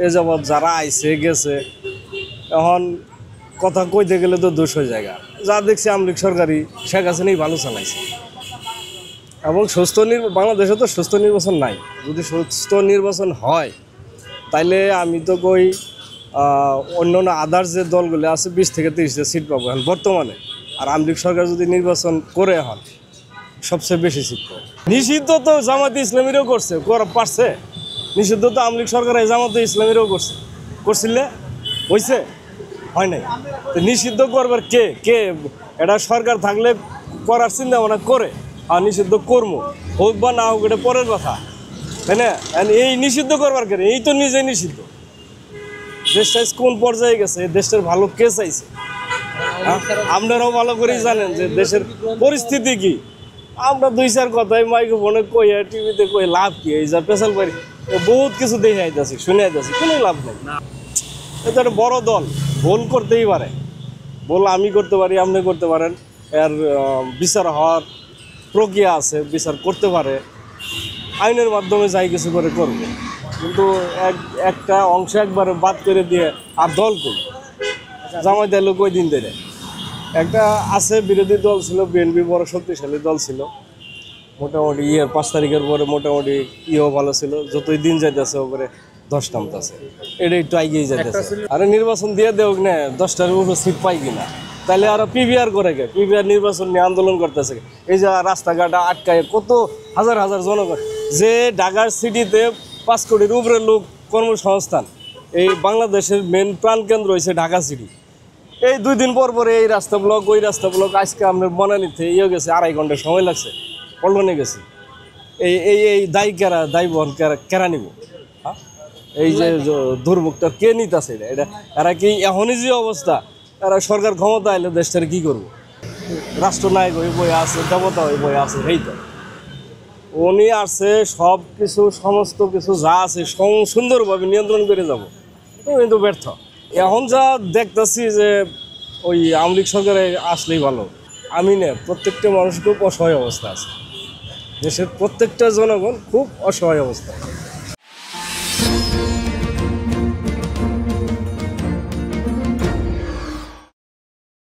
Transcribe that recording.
এ যাবৎ যারা আইছে গেছে, এখন কথা কইতে গেলে তো দোষ হয়ে যায়। যা দেখছি আওয়ামী লীগ সরকারই শেখ হাসিনাই ভালো চালাইছে এবং বাংলাদেশে তো সুস্থ নির্বাচন নাই। যদি সুস্থ নির্বাচন হয় তাইলে আমি তো কই অন্য আদার্স যে দলগুলো আছে 20 থেকে 30টা সিট পাবো এখন বর্তমানে। আর আওয়ামী লীগ সরকার যদি নির্বাচন করে এখন সবচেয়ে বেশি সিট পাবো। নিষিদ্ধ তো জামাতে ইসলামীরাও পারছে, নিষিদ্ধ তো আওয়ামী লীগ সরকার জামাতে ইসলামীরাও করছিলে, হয়েছে, হয় নাই। তো নিষিদ্ধ করবার কে এটা সরকার থাকলে করার চিন্তা ভাবনা করে, আর নিষিদ্ধ কর্ম হোক বা না হোক এটা পরের কথা, তাই না? এই নিষিদ্ধ করবার কে? এই তো নিজেই নিষিদ্ধ। দেশটা কোন পর্যায়ে গেছে, দেশটার ভালো কে চাইছে? আপনারাও ভালো করেই জানেন যে দেশের পরিস্থিতি কি। আমরা 2-4 কথাই মাইক্রোফোনে কই, টিভিতে কই, লাভ কি? এই যা পেশাল পারি বহুত কিছু দেখে আইতেছি, শুনে আইতেছি, কোনো লাভ নেই। এটা একটা বড় দল, ভুল করতেই পারে, ভুল আমি করতে পারি, আপনি করতে পারেন। এর বিচার হওয়ার প্রক্রিয়া আছে, বিচার করতে পারে, আইনের মাধ্যমে যাই কিছু করে করবে। কিন্তু একটা অংশ একবারে বাদ করে দিয়ে আর দল কই জামায়াত এলো কই দিন ধরে। একটা আছে বিরোধী দল ছিল, বিএনপি বড় শক্তিশালী দল ছিল, মোটামুটি 5 তারিখের পরে মোটামুটি ভালো ছিল। যতই দিন যাইতেছে ওপরে 10 নামতেছে, এটা একটু এগিয়ে যাইতেছে। আরে নির্বাচন দিয়ে দেওক না, 10টার উপরে সিট পাই কিনা, তাহলে আরো পিভিআর করে গে, পিভিআর নির্বাচন নিয়ে আন্দোলন করতেছে। এই যে রাস্তাঘাট আটকায় কত হাজার হাজার জনগণ, যে ঢাকার সিটিতে 5 কোটির উপরে লোক কর্মসংস্থান, এই বাংলাদেশের মেন প্রাণকেন্দ্র হয়েছে ঢাকা সিটি। এই 2 দিন পর পরে এই রাস্তা ব্লক, ওই রাস্তা ব্লক। আজকে আপনার বনানীতে গেছে 2.5 ঘন্টা সময় লাগছে, পল্টনে গেছে। এই দায় বহন কেরা নিব? হ্যাঁ, এই যে দুর্ভোগটা কে নিতেছে? এটা এরা কি এখনই যে অবস্থা, এরা সরকার ক্ষমতা আইলে দেশটার কি করবো? রাষ্ট্রনায়ক হয়ে বই আছে, দেবতা হয়ে বই আছে, এই তো উনি আসছে সব কিছু, সমস্ত কিছু যা আছে সুন্দরভাবে নিয়ন্ত্রণ করে যাব, কিন্তু ব্যর্থ। এখন যা দেখতেছি যে ওই আওয়ামী লীগ সরকারে আসলেই ভালো। আমি না, প্রত্যেকটা মানুষ খুব অসহায় অবস্থা আছে, দেশের প্রত্যেকটা জনগণ খুব অসহায় অবস্থা।